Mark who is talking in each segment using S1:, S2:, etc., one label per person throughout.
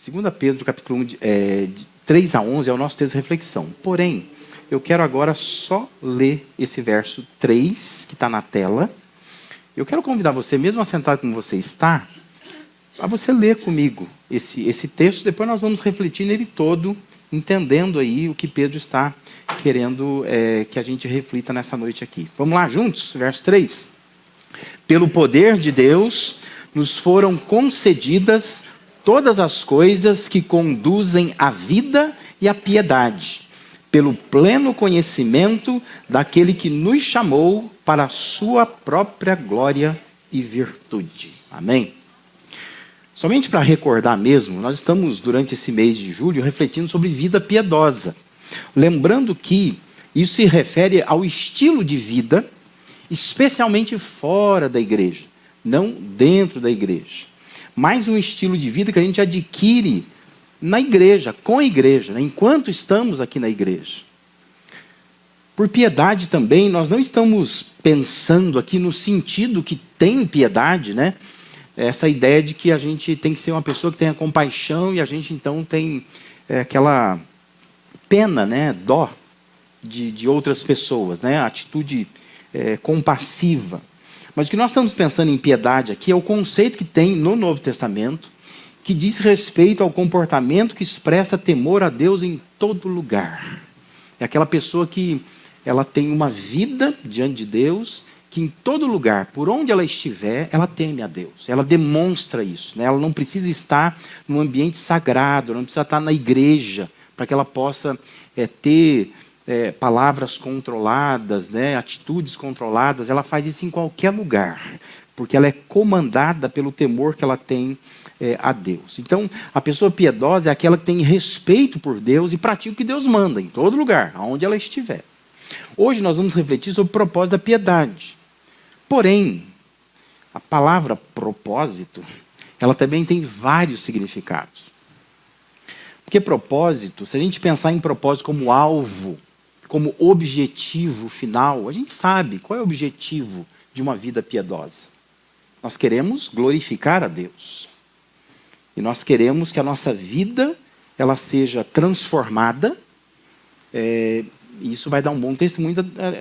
S1: 2 Pedro, capítulo 1, de 3 a 11, é o nosso texto de reflexão. Porém, eu quero agora só ler esse verso 3, que está na tela. Eu quero convidar você, mesmo assentado como você está, a você ler comigo esse texto. Depois nós vamos refletir nele todo, entendendo aí o que Pedro está querendo que a gente reflita nessa noite aqui. Vamos lá juntos? Verso 3. Pelo poder de Deus, nos foram concedidas todas as coisas que conduzem à vida e à piedade, pelo pleno conhecimento daquele que nos chamou para a sua própria glória e virtude. Amém? Somente para recordar mesmo, nós estamos, durante esse mês de julho, refletindo sobre vida piedosa. Lembrando que isso se refere ao estilo de vida, especialmente fora da igreja, não dentro da igreja. Mas um estilo de vida que a gente adquire na igreja, com a igreja, né? Enquanto estamos aqui na igreja. Por piedade também, nós não estamos pensando aqui no sentido que tem piedade, né? Essa ideia de que a gente tem que ser uma pessoa que tenha compaixão e a gente então tem aquela pena, né? Dó de outras pessoas, né? A atitude compassiva. Mas o que nós estamos pensando em piedade aqui é o conceito que tem no Novo Testamento, que diz respeito ao comportamento que expressa temor a Deus em todo lugar. É aquela pessoa que ela tem uma vida diante de Deus, que em todo lugar, por onde ela estiver, ela teme a Deus. Ela demonstra isso, né? Ela não precisa estar num ambiente sagrado, não precisa estar na igreja, para que ela possa ter palavras controladas, né? Atitudes controladas. Ela faz isso em qualquer lugar, porque ela é comandada pelo temor que ela tem a Deus. Então, a pessoa piedosa é aquela que tem respeito por Deus e pratica o que Deus manda, em todo lugar, aonde ela estiver. Hoje nós vamos refletir sobre o propósito da piedade. Porém, a palavra propósito, ela também tem vários significados. Porque propósito, se a gente pensar em propósito como alvo, como objetivo final, a gente sabe qual é o objetivo de uma vida piedosa. Nós queremos glorificar a Deus. E nós queremos que a nossa vida ela seja transformada. E isso vai dar um bom testemunho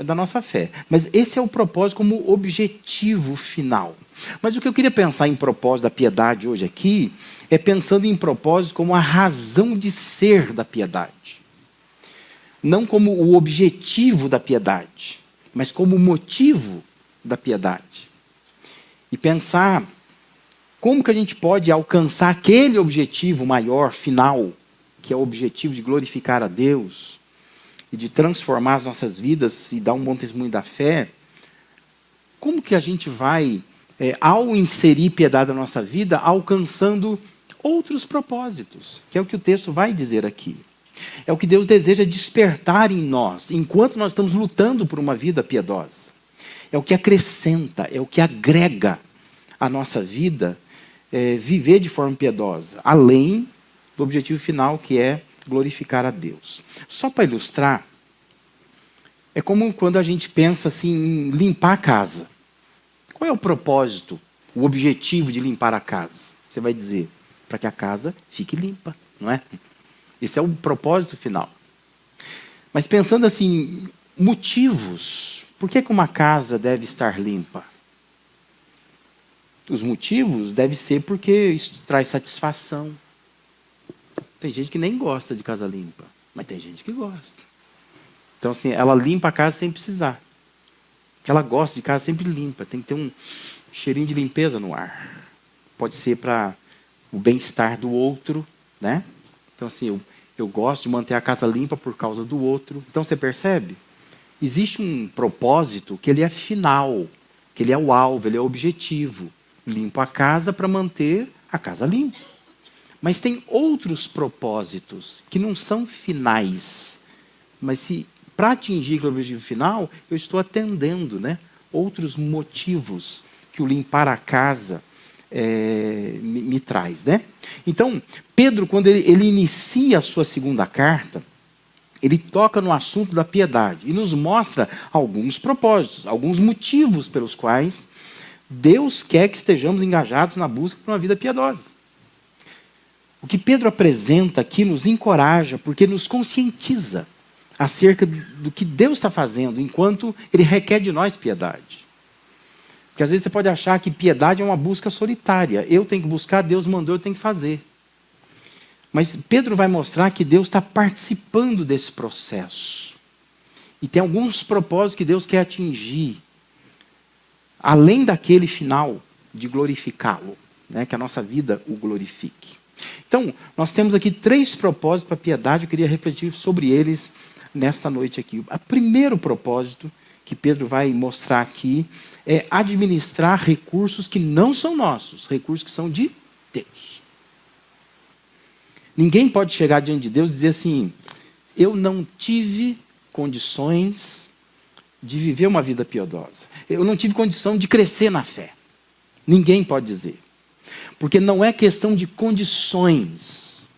S1: da nossa fé. Mas esse é o propósito como objetivo final. Mas o que eu queria pensar em propósito da piedade hoje aqui, é pensando em propósito como a razão de ser da piedade. Não como o objetivo da piedade, mas como o motivo da piedade. E pensar como que a gente pode alcançar aquele objetivo maior, final, que é o objetivo de glorificar a Deus e de transformar as nossas vidas e dar um bom testemunho da fé. Como que a gente vai, ao inserir piedade na nossa vida, alcançando outros propósitos, que é o que o texto vai dizer aqui. É o que Deus deseja despertar em nós, enquanto nós estamos lutando por uma vida piedosa. É o que acrescenta, é o que agrega à nossa vida, viver de forma piedosa, além do objetivo final, que é glorificar a Deus. Só para ilustrar, é como quando a gente pensa assim, em limpar a casa. Qual é o propósito, o objetivo de limpar a casa? Você vai dizer, para que a casa fique limpa, não é? Esse é o propósito final. Mas pensando assim, motivos. Por que uma casa deve estar limpa? Os motivos devem ser porque isso traz satisfação. Tem gente que nem gosta de casa limpa, mas tem gente que gosta. Então, assim, ela limpa a casa sem precisar. Ela gosta de casa sempre limpa, tem que ter um cheirinho de limpeza no ar. Pode ser para o bem-estar do outro, né? Então, assim, eu gosto de manter a casa limpa por causa do outro. Então, você percebe? Existe um propósito que ele é final, que ele é o alvo, ele é o objetivo. Limpo a casa para manter a casa limpa. Mas tem outros propósitos que não são finais. Mas se para atingir o objetivo final, eu estou atendendo, né, outros motivos que o limpar a casa me traz, né? Então, Pedro, quando ele inicia a sua segunda carta, ele toca no assunto da piedade e nos mostra alguns propósitos, alguns motivos pelos quais Deus quer que estejamos engajados na busca por uma vida piedosa. O que Pedro apresenta aqui nos encoraja, porque nos conscientiza acerca do que Deus está fazendo, enquanto Ele requer de nós piedade. Porque às vezes você pode achar que piedade é uma busca solitária. Eu tenho que buscar, Deus mandou, eu tenho que fazer. Mas Pedro vai mostrar que Deus está participando desse processo. E tem alguns propósitos que Deus quer atingir, além daquele final de glorificá-lo, né? Que a nossa vida o glorifique. Então, nós temos aqui 3 propósitos para a piedade, eu queria refletir sobre eles nesta noite aqui. O primeiro propósito que Pedro vai mostrar aqui é administrar recursos que não são nossos, recursos que são de Deus. Ninguém pode chegar diante de Deus e dizer assim: eu não tive condições de viver uma vida piedosa. Eu não tive condição de crescer na fé. Ninguém pode dizer. Porque não é questão de condições.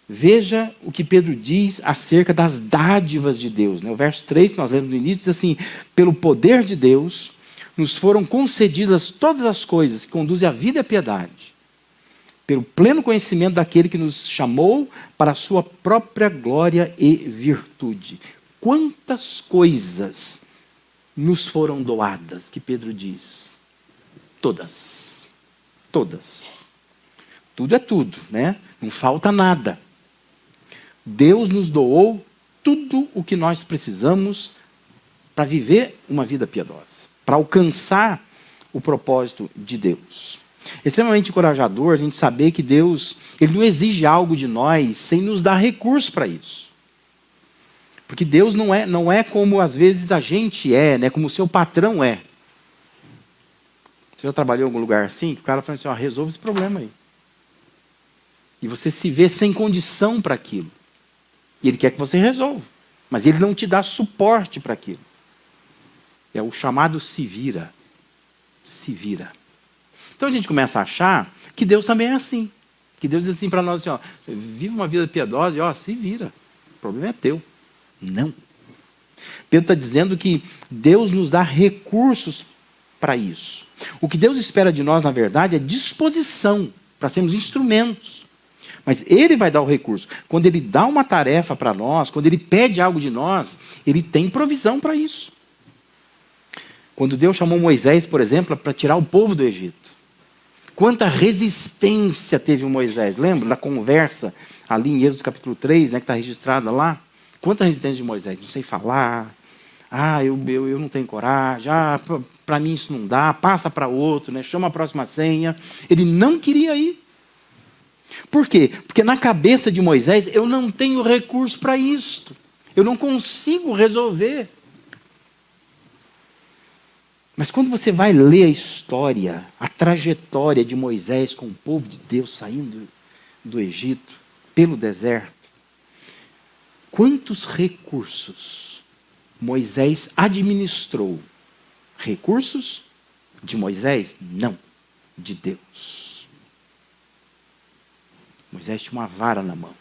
S1: Veja o que Pedro diz acerca das dádivas de Deus. O verso 3, que nós lemos no início, diz assim: pelo poder de Deus, nos foram concedidas todas as coisas que conduzem à vida e à piedade, pelo pleno conhecimento daquele que nos chamou para a sua própria glória e virtude. Quantas coisas nos foram doadas, que Pedro diz? Todas. Todas. Tudo é tudo, né? Não falta nada. Deus nos doou tudo o que nós precisamos para viver uma vida piedosa, para alcançar o propósito de Deus. É extremamente encorajador a gente saber que Deus, Ele não exige algo de nós sem nos dar recurso para isso. Porque Deus não é como às vezes a gente é, né? Como o seu patrão é. Você já trabalhou em algum lugar assim? Que o cara fala assim: ó, resolve esse problema aí. E você se vê sem condição para aquilo. E Ele quer que você resolva. Mas Ele não te dá suporte para aquilo. É o chamado se vira. Se vira. Então a gente começa a achar que Deus também é assim. Que Deus diz assim para nós assim: ó, vive uma vida piedosa e ó, se vira. O problema é teu. Não. Pedro está dizendo que Deus nos dá recursos para isso. O que Deus espera de nós, na verdade, é disposição para sermos instrumentos. Mas Ele vai dar o recurso. Quando Ele dá uma tarefa para nós, quando Ele pede algo de nós, Ele tem provisão para isso. Quando Deus chamou Moisés, por exemplo, para tirar o povo do Egito, quanta resistência teve o Moisés. Lembra da conversa ali em Êxodo capítulo 3, né, que está registrada lá? Quanta resistência de Moisés? Não sei falar. Eu não tenho coragem. Para mim isso não dá. Passa para outro, né? Chama a próxima senha. Ele não queria ir. Por quê? Porque na cabeça de Moisés, eu não tenho recurso para isto. Eu não consigo resolver. Mas quando você vai ler a história, a trajetória de Moisés com o povo de Deus saindo do Egito, pelo deserto, quantos recursos Moisés administrou? Recursos de Moisés? Não, de Deus. Moisés tinha uma vara na mão.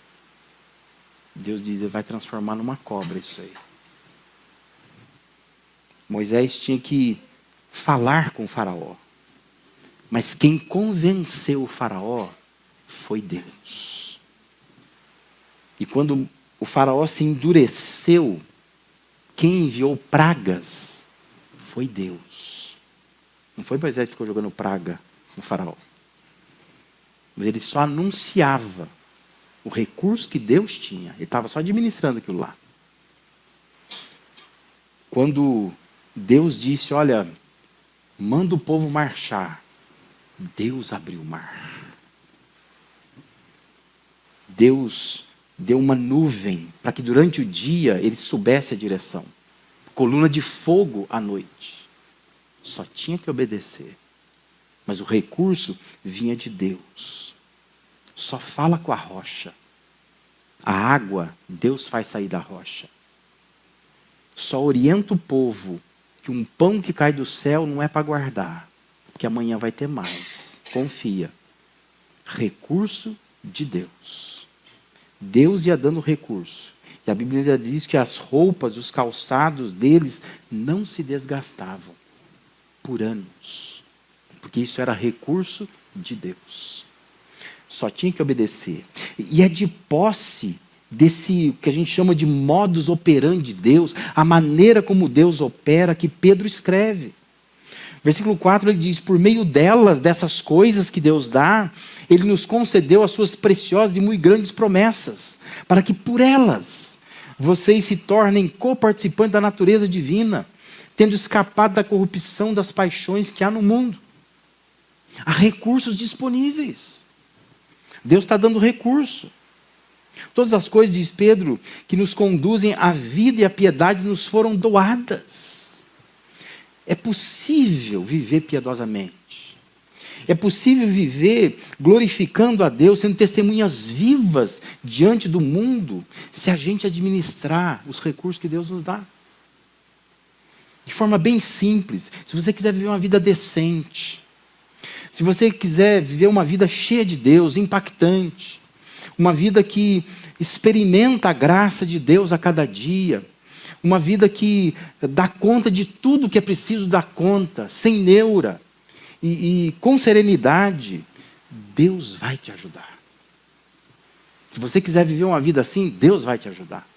S1: Deus diz: ele vai transformar numa cobra isso aí. Moisés tinha que falar com o faraó. Mas quem convenceu o faraó foi Deus. E quando o faraó se endureceu, quem enviou pragas foi Deus. Não foi Moisés que ficou jogando praga no faraó. Mas ele só anunciava o recurso que Deus tinha. Ele estava só administrando aquilo lá. Quando Deus disse: olha, manda o povo marchar, Deus abriu o mar. Deus deu uma nuvem para que durante o dia ele soubesse a direção. Coluna de fogo à noite. Só tinha que obedecer. Mas o recurso vinha de Deus. Só fala com a rocha. A água, Deus faz sair da rocha. Só orienta o povo que um pão que cai do céu não é para guardar, porque amanhã vai ter mais. Confia. Recurso de Deus. Deus ia dando recurso. E a Bíblia diz que as roupas, os calçados deles não se desgastavam por anos. Porque isso era recurso de Deus. Só tinha que obedecer. E é de posse desse que a gente chama de modus operandi de Deus, a maneira como Deus opera, que Pedro escreve. Versículo 4, ele diz, por meio delas, dessas coisas que Deus dá, ele nos concedeu as suas preciosas e muito grandes promessas, para que por elas vocês se tornem coparticipantes da natureza divina, tendo escapado da corrupção das paixões que há no mundo. Há recursos disponíveis. Deus está dando recurso. Todas as coisas, diz Pedro, que nos conduzem à vida e à piedade nos foram doadas. É possível viver piedosamente. É possível viver glorificando a Deus, sendo testemunhas vivas diante do mundo, se a gente administrar os recursos que Deus nos dá. De forma bem simples. Se você quiser viver uma vida decente, se você quiser viver uma vida cheia de Deus, impactante, uma vida que experimenta a graça de Deus a cada dia, uma vida que dá conta de tudo que é preciso dar conta, sem neura e com serenidade, Deus vai te ajudar. Se você quiser viver uma vida assim, Deus vai te ajudar.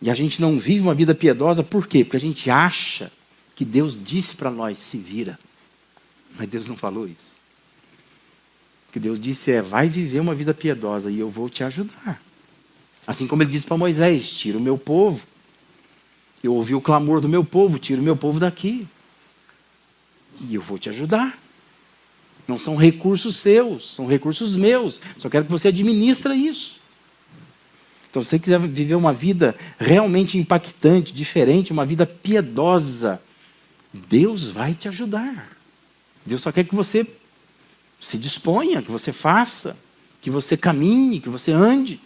S1: E a gente não vive uma vida piedosa, por quê? Porque a gente acha que Deus disse para nós, se vira. Mas Deus não falou isso. O que Deus disse vai viver uma vida piedosa e eu vou te ajudar. Assim como ele disse para Moisés, tira o meu povo. Eu ouvi o clamor do meu povo, tira o meu povo daqui. E eu vou te ajudar. Não são recursos seus, são recursos meus. Só quero que você administre isso. Então, se você quiser viver uma vida realmente impactante, diferente, uma vida piedosa, Deus vai te ajudar. Deus só quer que você se disponha, que você faça, que você caminhe, que você ande.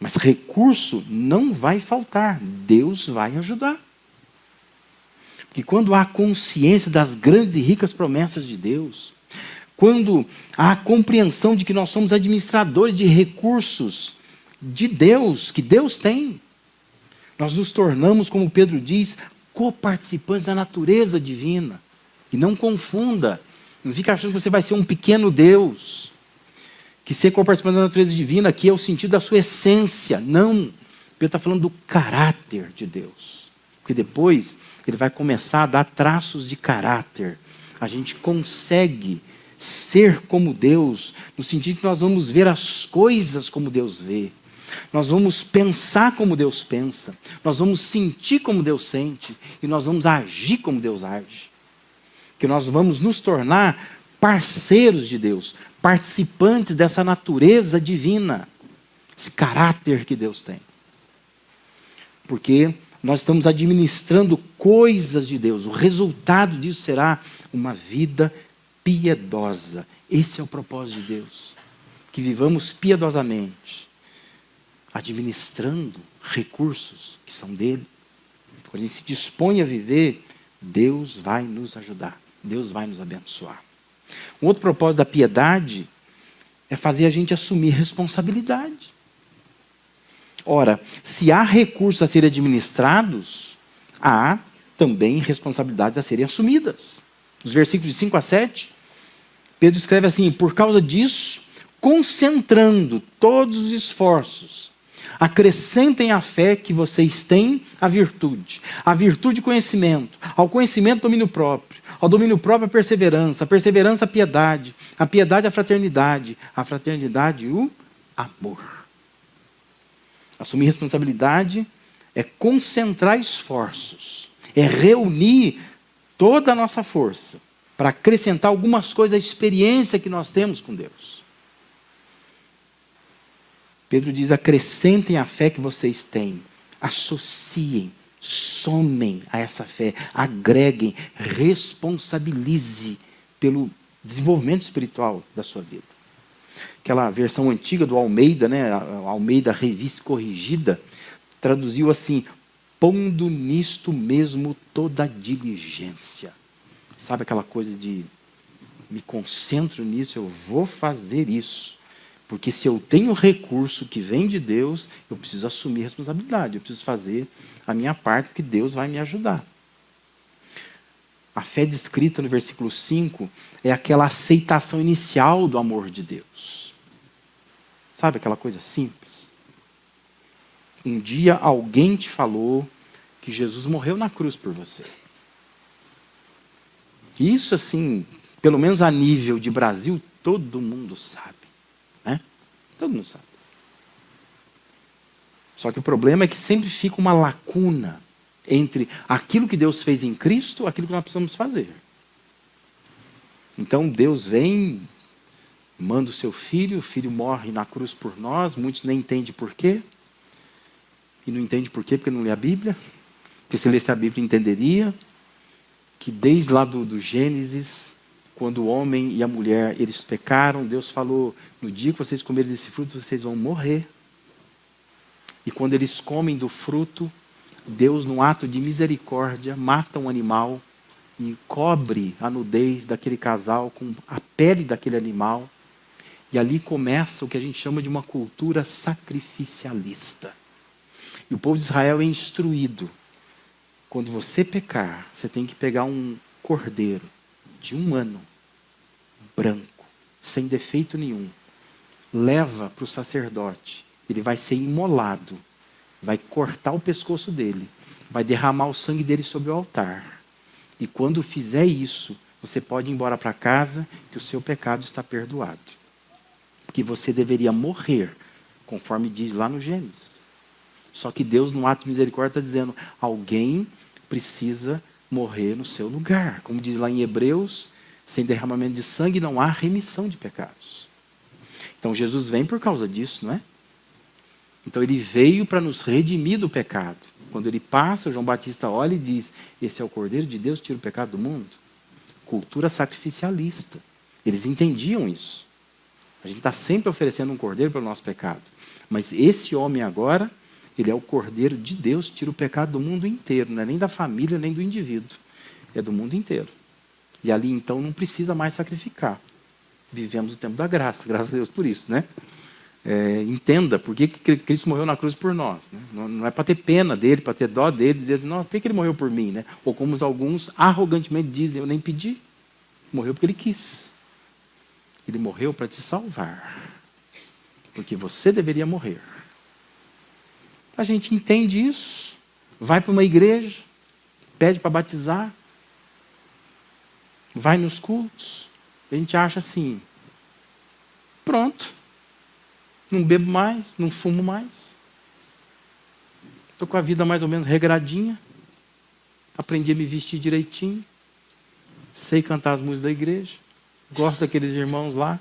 S1: Mas recurso não vai faltar, Deus vai ajudar. Porque quando há consciência das grandes e ricas promessas de Deus, quando há a compreensão de que nós somos administradores de recursos de Deus, que Deus tem, nós nos tornamos, como Pedro diz, coparticipantes da natureza divina. E não confunda, não fica achando que você vai ser um pequeno Deus, que ser coparticipante da natureza divina aqui é o sentido da sua essência. Não, Pedro está falando do caráter de Deus. Porque depois ele vai começar a dar traços de caráter. A gente consegue ser como Deus, no sentido que nós vamos ver as coisas como Deus vê. Nós vamos pensar como Deus pensa. Nós vamos sentir como Deus sente. E nós vamos agir como Deus age. Que nós vamos nos tornar parceiros de Deus, participantes dessa natureza divina, esse caráter que Deus tem. Porque nós estamos administrando coisas de Deus. O resultado disso será uma vida piedosa. Esse é o propósito de Deus. Que vivamos piedosamente, administrando recursos que são dele. Quando a gente se dispõe a viver, Deus vai nos ajudar. Deus vai nos abençoar. Um outro propósito da piedade é fazer a gente assumir responsabilidade. Ora, se há recursos a serem administrados, há também responsabilidades a serem assumidas. Nos versículos de 5 a 7, Pedro escreve assim: por causa disso, concentrando todos os esforços, acrescentem à fé que vocês têm a virtude conhecimento, ao conhecimento domínio próprio, ao domínio próprio a perseverança a piedade a fraternidade o amor. Assumir responsabilidade é concentrar esforços, é reunir toda a nossa força para acrescentar algumas coisas à experiência que nós temos com Deus. Pedro diz: acrescentem a fé que vocês têm, associem, somem a essa fé, agreguem, responsabilize pelo desenvolvimento espiritual da sua vida. Aquela versão antiga do Almeida, né, a Almeida Revista Corrigida, traduziu assim: pondo nisto mesmo toda a diligência. Sabe aquela coisa de me concentro nisso, eu vou fazer isso. Porque se eu tenho recurso que vem de Deus, eu preciso assumir responsabilidade, eu preciso fazer a minha parte, porque Deus vai me ajudar. A fé descrita no versículo 5 é aquela aceitação inicial do amor de Deus. Sabe aquela coisa simples? Um dia alguém te falou que Jesus morreu na cruz por você. Isso, assim, pelo menos a nível de Brasil, todo mundo sabe. Né? Todo mundo sabe. Só que o problema é que sempre fica uma lacuna entre aquilo que Deus fez em Cristo e aquilo que nós precisamos fazer. Então Deus vem, manda o seu filho, o filho morre na cruz por nós, muitos nem entendem por quê. E não entende por quê, porque não lê a Bíblia. Porque se lesse a Bíblia entenderia que desde lá do Gênesis, quando o homem e a mulher eles pecaram, Deus falou, no dia que vocês comerem desse fruto, vocês vão morrer. E quando eles comem do fruto, Deus, num ato de misericórdia, mata um animal e cobre a nudez daquele casal com a pele daquele animal. E ali começa o que a gente chama de uma cultura sacrificialista. E o povo de Israel é instruído. Quando você pecar, você tem que pegar um cordeiro de 1 ano, branco, sem defeito nenhum. Leva para o sacerdote. Ele vai ser imolado. Vai cortar o pescoço dele. Vai derramar o sangue dele sobre o altar. E quando fizer isso, você pode ir embora para casa, que o seu pecado está perdoado. Porque você deveria morrer, conforme diz lá no Gênesis. Só que Deus, no ato de misericórdia, está dizendo, alguém precisa morrer no seu lugar. Como diz lá em Hebreus, sem derramamento de sangue não há remissão de pecados. Então Jesus vem por causa disso, não é? Então ele veio para nos redimir do pecado. Quando ele passa, o João Batista olha e diz, esse é o Cordeiro de Deus que tira o pecado do mundo. Cultura sacrificialista. Eles entendiam isso. A gente está sempre oferecendo um cordeiro pelo nosso pecado. Mas esse homem agora, ele é o Cordeiro de Deus que tira o pecado do mundo inteiro. Não é nem da família, nem do indivíduo. É do mundo inteiro. E ali então não precisa mais sacrificar. Vivemos o tempo da graça. Graças a Deus por isso, né? Entenda por que Cristo morreu na cruz por nós. Né? Não é para ter pena dele, para ter dó dele, dizer assim, não, por que ele morreu por mim? Né? Ou como alguns arrogantemente dizem, eu nem pedi. Morreu porque ele quis. Ele morreu para te salvar. Porque você deveria morrer. A gente entende isso, vai para uma igreja, pede para batizar, vai nos cultos, a gente acha assim, pronto. Não bebo mais, não fumo mais. Estou com a vida mais ou menos regradinha. Aprendi a me vestir direitinho. Sei cantar as músicas da igreja. Gosto daqueles irmãos lá.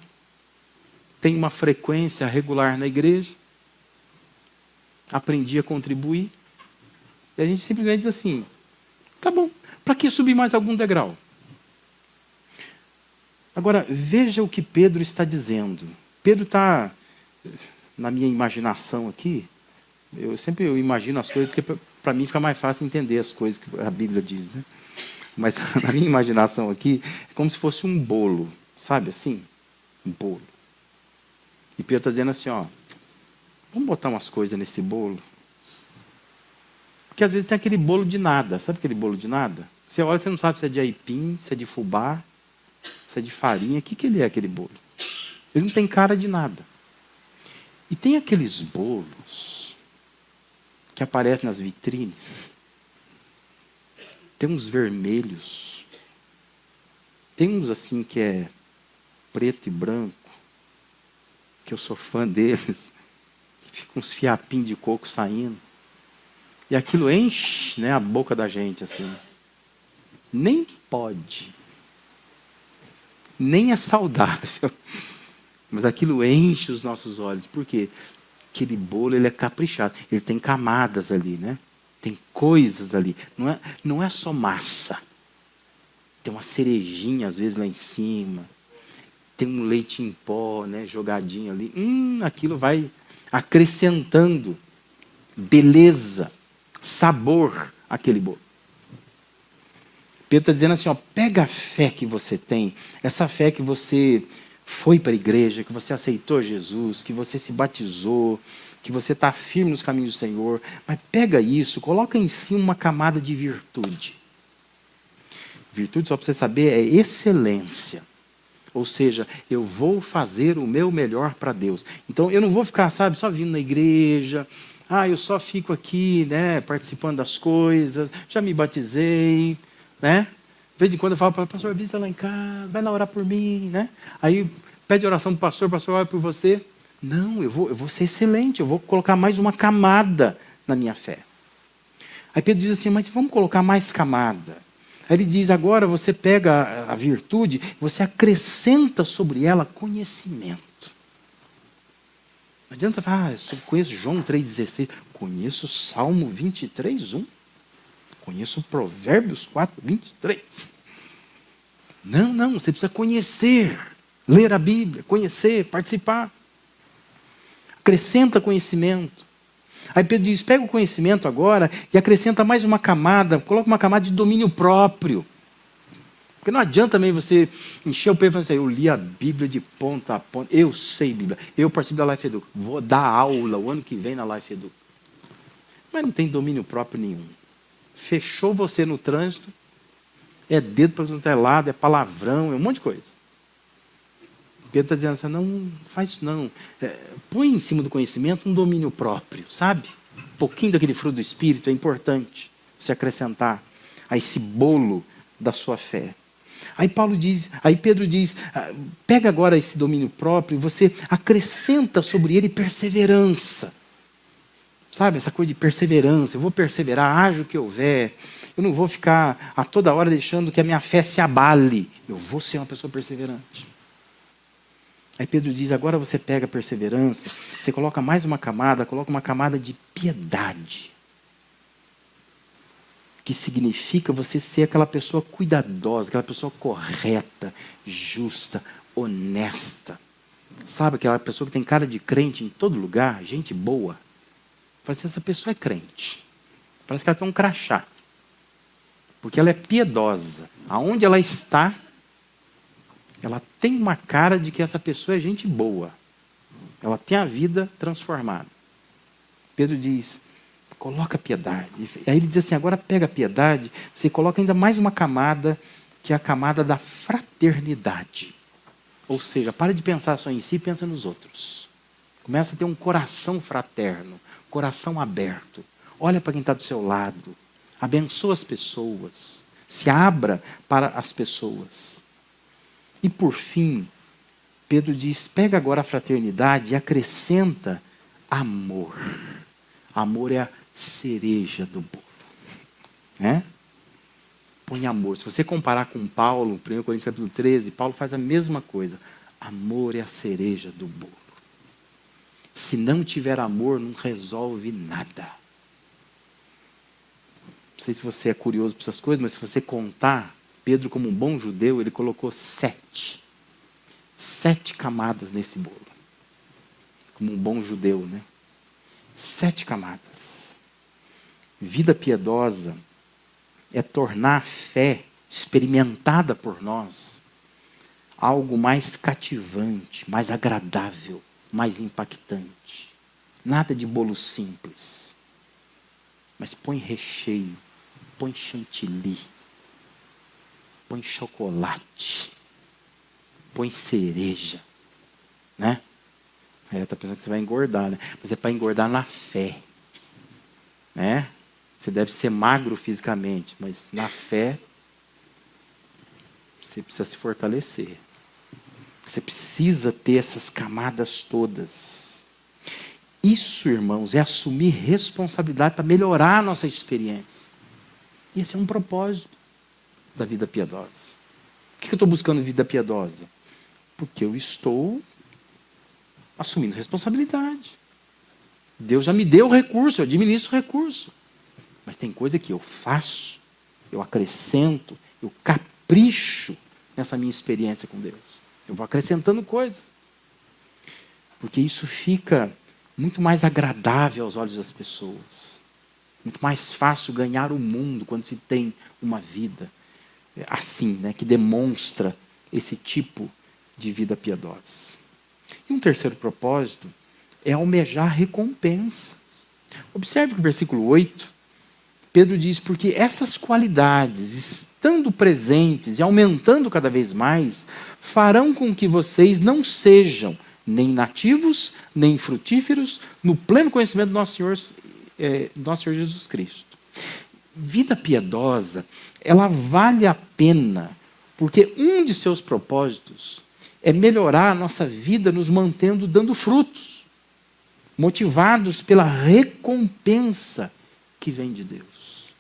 S1: Tenho uma frequência regular na igreja. Aprendi a contribuir. E a gente simplesmente diz assim, tá bom, para que subir mais algum degrau? Agora, veja o que Pedro está dizendo. Pedro está... Na minha imaginação aqui, eu imagino as coisas, porque para mim fica mais fácil entender as coisas que a Bíblia diz, né? Mas na minha imaginação aqui, é como se fosse um bolo, sabe assim? Um bolo. E Pedro está dizendo assim, ó, vamos botar umas coisas nesse bolo? Porque às vezes tem aquele bolo de nada, sabe aquele bolo de nada? Você olha, você não sabe se é de aipim, se é de fubá, se é de farinha, o que ele é aquele bolo? Ele não tem cara de nada. E tem aqueles bolos que aparecem nas vitrines. Tem uns vermelhos. Tem uns assim que é preto e branco, que eu sou fã deles. Fica uns fiapinhos de coco saindo. E aquilo enche, né, a boca da gente assim. Nem pode. Nem é saudável. Mas aquilo enche os nossos olhos. Por quê? Aquele bolo ele é caprichado. Ele tem camadas ali, né? Tem coisas ali. Não é só massa. Tem uma cerejinha, às vezes, lá em cima. Tem um leite em pó, né? Jogadinho ali. Aquilo vai acrescentando beleza, sabor àquele bolo. Pedro está dizendo assim, ó, pega a fé que você tem, essa fé que você foi para a igreja, que você aceitou Jesus, que você se batizou, que você está firme nos caminhos do Senhor, mas pega isso, coloca em cima uma camada de virtude. Virtude, só para você saber, é excelência. Ou seja, eu vou fazer o meu melhor para Deus. Então, eu não vou ficar, sabe, só vindo na igreja. Eu só fico aqui, né, participando das coisas. Já me batizei, né? De vez em quando eu falo para o pastor, visita lá em casa, vai lá orar por mim, né? Aí pede oração para o pastor ora por você. Não, eu vou ser excelente, eu vou colocar mais uma camada na minha fé. Aí Pedro diz assim, mas vamos colocar mais camada. Aí ele diz, agora você pega a virtude, você acrescenta sobre ela conhecimento. Não adianta falar, eu conheço João 3,16, conheço Salmo 23,1, conheço Provérbios 4,23. Não, você precisa conhecer, ler a Bíblia, conhecer, participar. Acrescenta conhecimento. Aí Pedro diz, pega o conhecimento agora e acrescenta mais uma camada, coloca uma camada de domínio próprio. Porque não adianta também você encher o peito e falar assim, eu li a Bíblia de ponta a ponta, eu sei Bíblia, eu participo da Life Edu, vou dar aula o ano que vem na Life Edu. Mas não tem domínio próprio nenhum. Fechou você no trânsito, é dedo para todo lado, é palavrão, é um monte de coisa. Pedro está dizendo assim, não faz isso não. Põe em cima do conhecimento um domínio próprio, sabe? Um pouquinho daquele fruto do Espírito é importante você acrescentar a esse bolo da sua fé. Aí Pedro diz, pega agora esse domínio próprio e você acrescenta sobre ele perseverança. Sabe, essa coisa de perseverança, eu vou perseverar, haja o que houver. Eu não vou ficar a toda hora deixando que a minha fé se abale. Eu vou ser uma pessoa perseverante. Aí Pedro diz, agora você pega a perseverança, você coloca mais uma camada, coloca uma camada de piedade. Que significa você ser aquela pessoa cuidadosa, aquela pessoa correta, justa, honesta. Sabe, aquela pessoa que tem cara de crente em todo lugar, gente boa. Parece que essa pessoa é crente. Parece que ela tem um crachá. Porque ela é piedosa. Aonde ela está, ela tem uma cara de que essa pessoa é gente boa. Ela tem a vida transformada. Pedro diz, coloca a piedade. Aí ele diz assim, agora pega a piedade, você coloca ainda mais uma camada, que é a camada da fraternidade. Ou seja, para de pensar só em si, pensa nos outros. Começa a ter um coração fraterno, coração aberto. Olha para quem está do seu lado. Abençoa as pessoas. Se abra para as pessoas. E por fim, Pedro diz, pega agora a fraternidade e acrescenta amor. Amor é a cereja do bolo. Né? Põe amor. Se você comparar com Paulo, 1 Coríntios capítulo 13, Paulo faz a mesma coisa. Amor é a cereja do bolo. Se não tiver amor, não resolve nada. Não sei se você é curioso por essas coisas, mas se você contar, Pedro, como um bom judeu, ele colocou 7 camadas nesse bolo. Como um bom judeu, né? 7 camadas. Vida piedosa é tornar a fé experimentada por nós algo mais cativante, mais agradável, mais impactante. Nada de bolo simples. Mas põe recheio, põe chantilly, põe chocolate, põe cereja, né? Aí está pensando que você vai engordar, né? Mas é para engordar na fé, né? Você deve ser magro fisicamente, mas na fé você precisa se fortalecer. Você precisa ter essas camadas todas. Isso, irmãos, é assumir responsabilidade para melhorar a nossa experiência. E esse é um propósito da vida piedosa. Por que eu estou buscando vida piedosa? Porque eu estou assumindo responsabilidade. Deus já me deu o recurso, eu administro o recurso. Mas tem coisa que eu faço, eu acrescento, eu capricho nessa minha experiência com Deus. Eu vou acrescentando coisas. Porque isso fica muito mais agradável aos olhos das pessoas. Muito mais fácil ganhar o mundo quando se tem uma vida assim, né, que demonstra esse tipo de vida piedosa. E um terceiro propósito é almejar recompensa. Observe que o versículo 8, Pedro diz, porque essas qualidades, estando presentes e aumentando cada vez mais, farão com que vocês não sejam nem nativos, nem frutíferos, no pleno conhecimento do nosso Senhor Jesus Cristo. Vida piedosa, ela vale a pena, porque um de seus propósitos é melhorar a nossa vida, nos mantendo dando frutos, motivados pela recompensa que vem de Deus.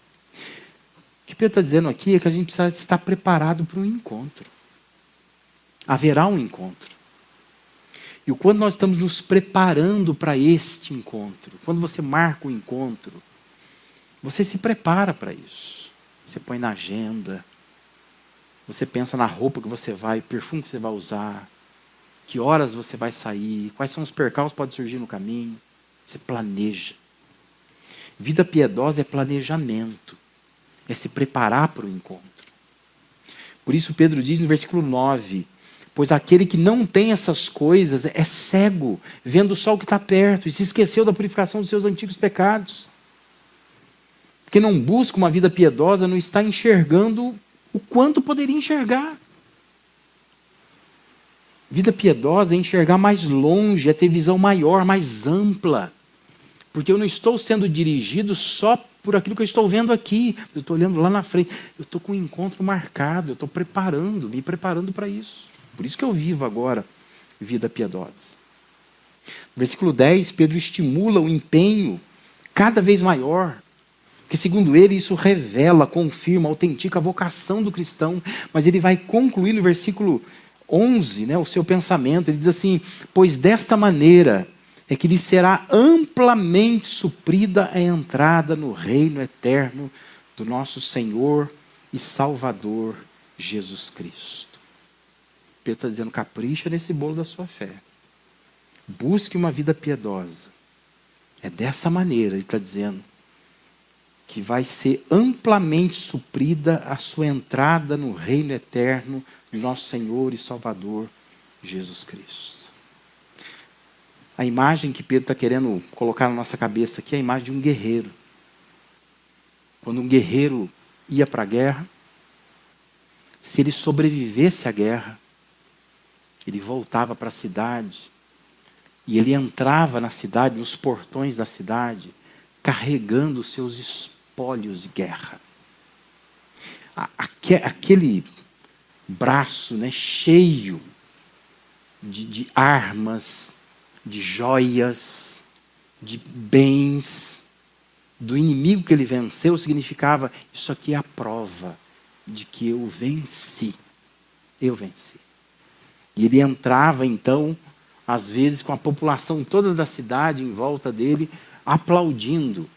S1: O que Pedro está dizendo aqui é que a gente precisa estar preparado para um encontro. Haverá um encontro. E quando nós estamos nos preparando para este encontro, quando você marca o encontro, você se prepara para isso. Você põe na agenda, você pensa na roupa que você vai, perfume que você vai usar, que horas você vai sair, quais são os percalços que podem surgir no caminho. Você planeja. Vida piedosa é planejamento, é se preparar para o encontro. Por isso Pedro diz no versículo 9, pois aquele que não tem essas coisas é cego, vendo só o que está perto, e se esqueceu da purificação dos seus antigos pecados. Porque não busca uma vida piedosa, não está enxergando o quanto poderia enxergar. Vida piedosa é enxergar mais longe, é ter visão maior, mais ampla. Porque eu não estou sendo dirigido só por aquilo que eu estou vendo aqui. Eu estou olhando lá na frente. Eu estou com um encontro marcado, eu estou me preparando para isso. Por isso que eu vivo agora vida piedosa. Versículo 10, Pedro estimula o empenho cada vez maior. Porque, segundo ele, isso revela, confirma, autentica a vocação do cristão. Mas ele vai concluir no versículo 11, o seu pensamento. Ele diz assim, pois desta maneira é que lhe será amplamente suprida a entrada no reino eterno do nosso Senhor e Salvador Jesus Cristo. Pedro está dizendo, capricha nesse bolo da sua fé. Busque uma vida piedosa. É dessa maneira, ele está dizendo, que vai ser amplamente suprida a sua entrada no reino eterno de nosso Senhor e Salvador Jesus Cristo. A imagem que Pedro está querendo colocar na nossa cabeça aqui é a imagem de um guerreiro. Quando um guerreiro ia para a guerra, se ele sobrevivesse à guerra, ele voltava para a cidade e ele entrava na cidade, nos portões da cidade, carregando os seus espólios de guerra. Aquele braço cheio de armas, de joias, de bens, do inimigo que ele venceu, significava, isso aqui é a prova de que eu venci. Eu venci. E ele entrava, então, às vezes, com a população toda da cidade em volta dele, aplaudindo,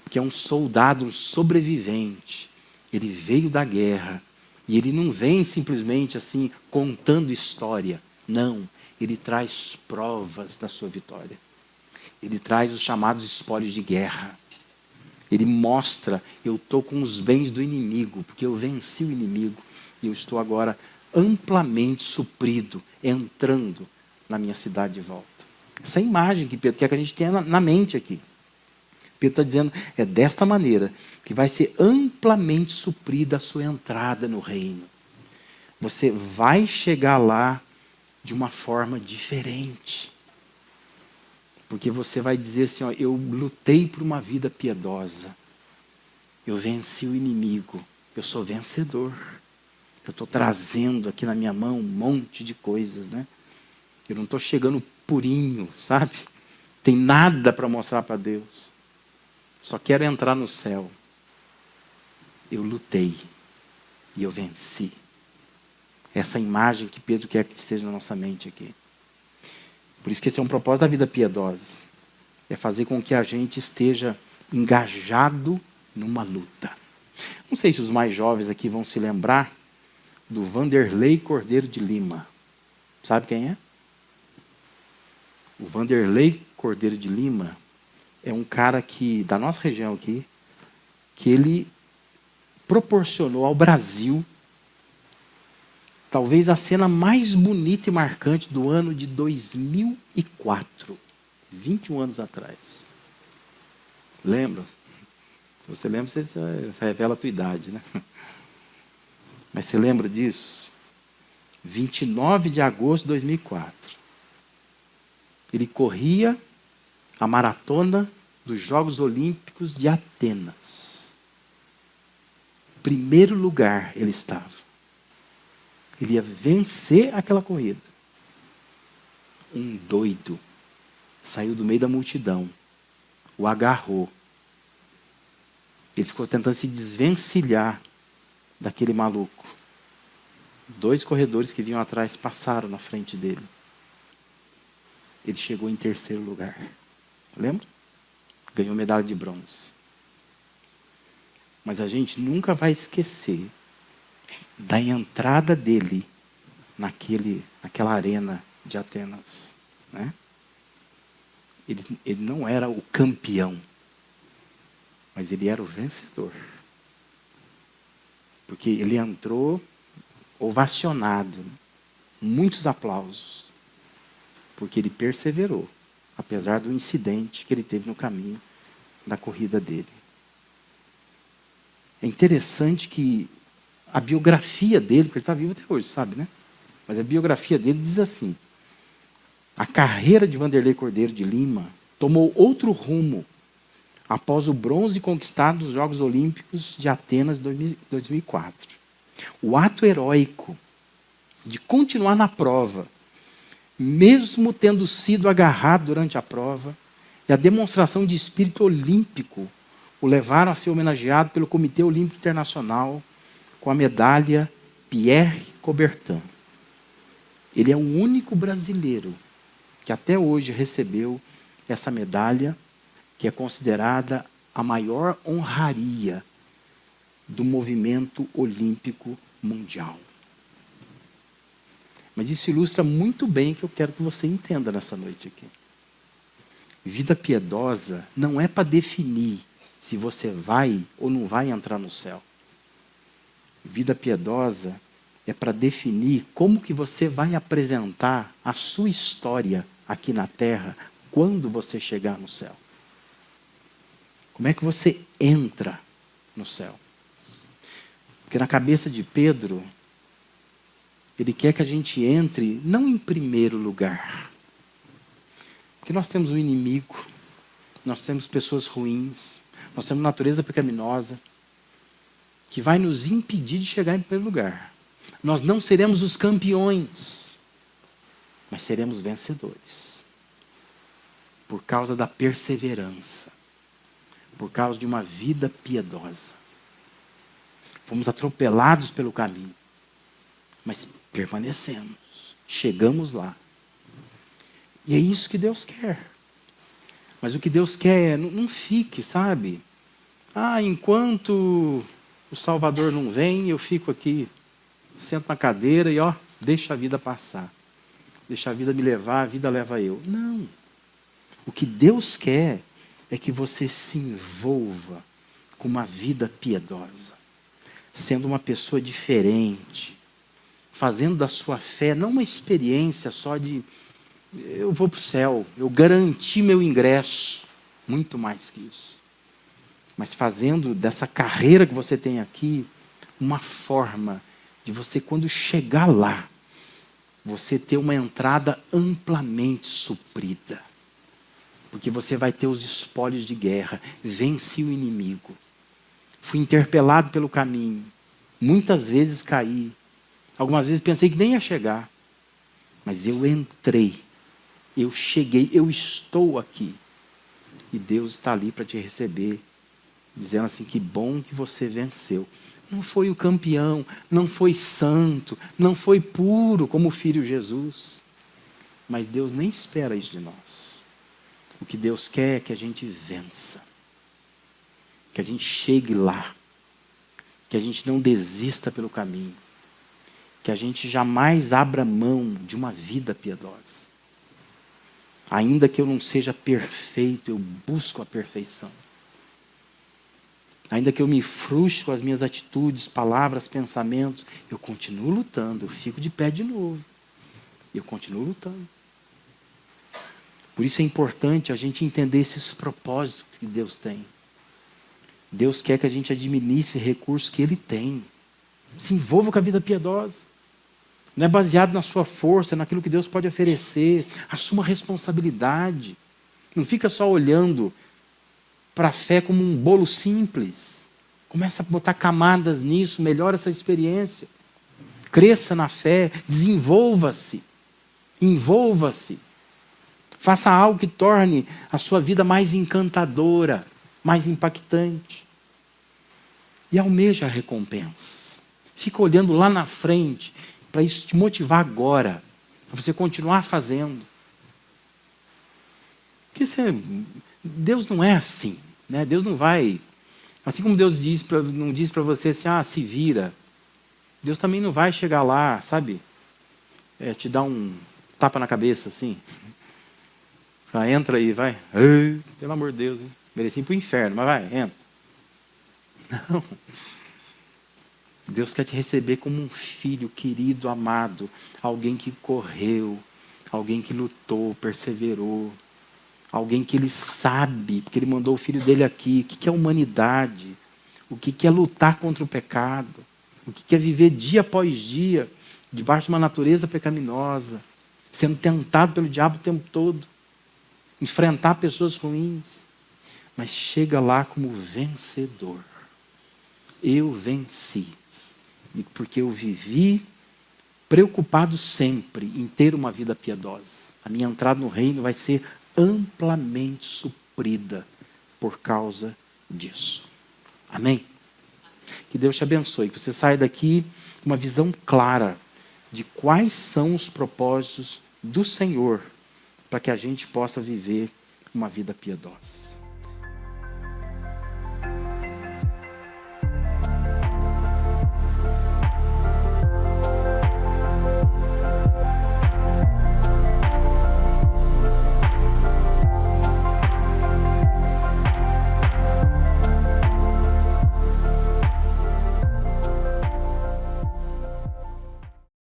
S1: que é um soldado, um sobrevivente. Ele veio da guerra, e ele não vem simplesmente assim, contando história. Não, ele traz provas da sua vitória. Ele traz os chamados espólios de guerra. Ele mostra, eu estou com os bens do inimigo, porque eu venci o inimigo, e eu estou agora amplamente suprido, entrando na minha cidade de volta. Essa é a imagem que Pedro quer que a gente tenha na mente aqui. Pedro está dizendo, é desta maneira que vai ser amplamente suprida a sua entrada no reino. Você vai chegar lá de uma forma diferente. Porque você vai dizer assim, eu lutei por uma vida piedosa. Eu venci o inimigo. Eu sou vencedor. Eu estou trazendo aqui na minha mão um monte de coisas, Eu não estou chegando purinho, sabe? Tem nada para mostrar para Deus. Só quero entrar no céu. Eu lutei e eu venci. Essa imagem que Pedro quer que esteja na nossa mente aqui. Por isso que esse é um propósito da vida piedosa. É fazer com que a gente esteja engajado numa luta. Não sei se os mais jovens aqui vão se lembrar do Vanderlei Cordeiro de Lima. Sabe quem é? O Vanderlei Cordeiro de Lima é um cara da nossa região aqui, que ele proporcionou ao Brasil talvez a cena mais bonita e marcante do ano de 2004, 21 anos atrás. Lembra? Você lembra, você revela a tua idade, né? Mas você lembra disso? 29 de agosto de 2004. Ele corria a maratona dos Jogos Olímpicos de Atenas. Primeiro lugar ele estava. Ele ia vencer aquela corrida. Um doido saiu do meio da multidão, o agarrou. Ele ficou tentando se desvencilhar daquele maluco. 2 corredores que vinham atrás passaram na frente dele. Ele chegou em terceiro lugar. Lembra? Ganhou medalha de bronze. Mas a gente nunca vai esquecer da entrada dele naquela arena de Atenas. Né? Ele não era o campeão, mas ele era o vencedor. Porque ele entrou ovacionado, muitos aplausos, porque ele perseverou, apesar do incidente que ele teve no caminho da corrida dele. É interessante que a biografia dele, porque ele está vivo até hoje, sabe, né? Mas a biografia dele diz assim: a carreira de Vanderlei Cordeiro de Lima tomou outro rumo após o bronze conquistado nos Jogos Olímpicos de Atenas de 2004. O ato heróico de continuar na prova, mesmo tendo sido agarrado durante a prova, e a demonstração de espírito olímpico o levaram a ser homenageado pelo Comitê Olímpico Internacional com a medalha Pierre Coubertin. Ele é o único brasileiro que até hoje recebeu essa medalha, que é considerada a maior honraria do movimento olímpico mundial. Mas isso ilustra muito bem o que eu quero que você entenda nessa noite aqui. Vida piedosa não é para definir se você vai ou não vai entrar no céu. Vida piedosa é para definir como que você vai apresentar a sua história aqui na terra quando você chegar no céu. Como é que você entra no céu? Porque na cabeça de Pedro, ele quer que a gente entre não em primeiro lugar. Porque nós temos um inimigo, nós temos pessoas ruins, nós temos natureza pecaminosa, que vai nos impedir de chegar em primeiro lugar. Nós não seremos os campeões, mas seremos vencedores. Por causa da perseverança, por causa de uma vida piedosa. Fomos atropelados pelo caminho, mas permanecemos, chegamos lá. E é isso que Deus quer. Mas o que Deus quer é, não fique, sabe? Enquanto o Salvador não vem, eu fico aqui, sento na cadeira e deixa a vida passar. Deixa a vida me levar, a vida leva eu. Não. O que Deus quer é que você se envolva com uma vida piedosa, sendo uma pessoa diferente, fazendo da sua fé não uma experiência só de eu vou para o céu, eu garanti meu ingresso, muito mais que isso. Mas fazendo dessa carreira que você tem aqui uma forma de você, quando chegar lá, você ter uma entrada amplamente suprida. Porque você vai ter os espólios de guerra, venci o inimigo. Fui interpelado pelo caminho, muitas vezes caí, algumas vezes pensei que nem ia chegar, mas eu entrei, eu cheguei, eu estou aqui. E Deus está ali para te receber, dizendo assim, que bom que você venceu. Não foi o campeão, não foi santo, não foi puro como o Filho Jesus. Mas Deus nem espera isso de nós. O que Deus quer é que a gente vença. Que a gente chegue lá. Que a gente não desista pelo caminho. Que a gente jamais abra mão de uma vida piedosa. Ainda que eu não seja perfeito, eu busco a perfeição. Ainda que eu me frustre com as minhas atitudes, palavras, pensamentos, eu continuo lutando, eu fico de pé de novo. Eu continuo lutando. Por isso é importante a gente entender esses propósitos que Deus tem. Deus quer que a gente administre recursos que Ele tem. Se envolva com a vida piedosa. Não é baseado na sua força, é naquilo que Deus pode oferecer. Assuma responsabilidade. Não fica só olhando para a fé como um bolo simples. Começa a botar camadas nisso, melhora essa experiência. Cresça na fé, desenvolva-se. Envolva-se. Faça algo que torne a sua vida mais encantadora, mais impactante. E almeja a recompensa. Fica olhando lá na frente, para isso te motivar agora, para você continuar fazendo. Porque Deus não é assim, né? Deus não vai... Assim como Deus não diz para você assim, se vira. Deus também não vai chegar lá, sabe? Te dar um tapa na cabeça, assim. Entra aí, vai. Ai, pelo amor de Deus, hein? Mereci ir para o inferno, mas vai, entra. Não. Deus quer te receber como um filho querido, amado. Alguém que correu, alguém que lutou, perseverou. Alguém que Ele sabe, porque Ele mandou o Filho dele aqui. O que é humanidade? O que é lutar contra o pecado? O que é viver dia após dia, debaixo de uma natureza pecaminosa, sendo tentado pelo diabo o tempo todo, enfrentar pessoas ruins, mas chega lá como vencedor. Eu venci, porque eu vivi preocupado sempre em ter uma vida piedosa. A minha entrada no reino vai ser amplamente suprida por causa disso. Amém? Que Deus te abençoe, que você saia daqui com uma visão clara de quais são os propósitos do Senhor para que a gente possa viver uma vida piedosa.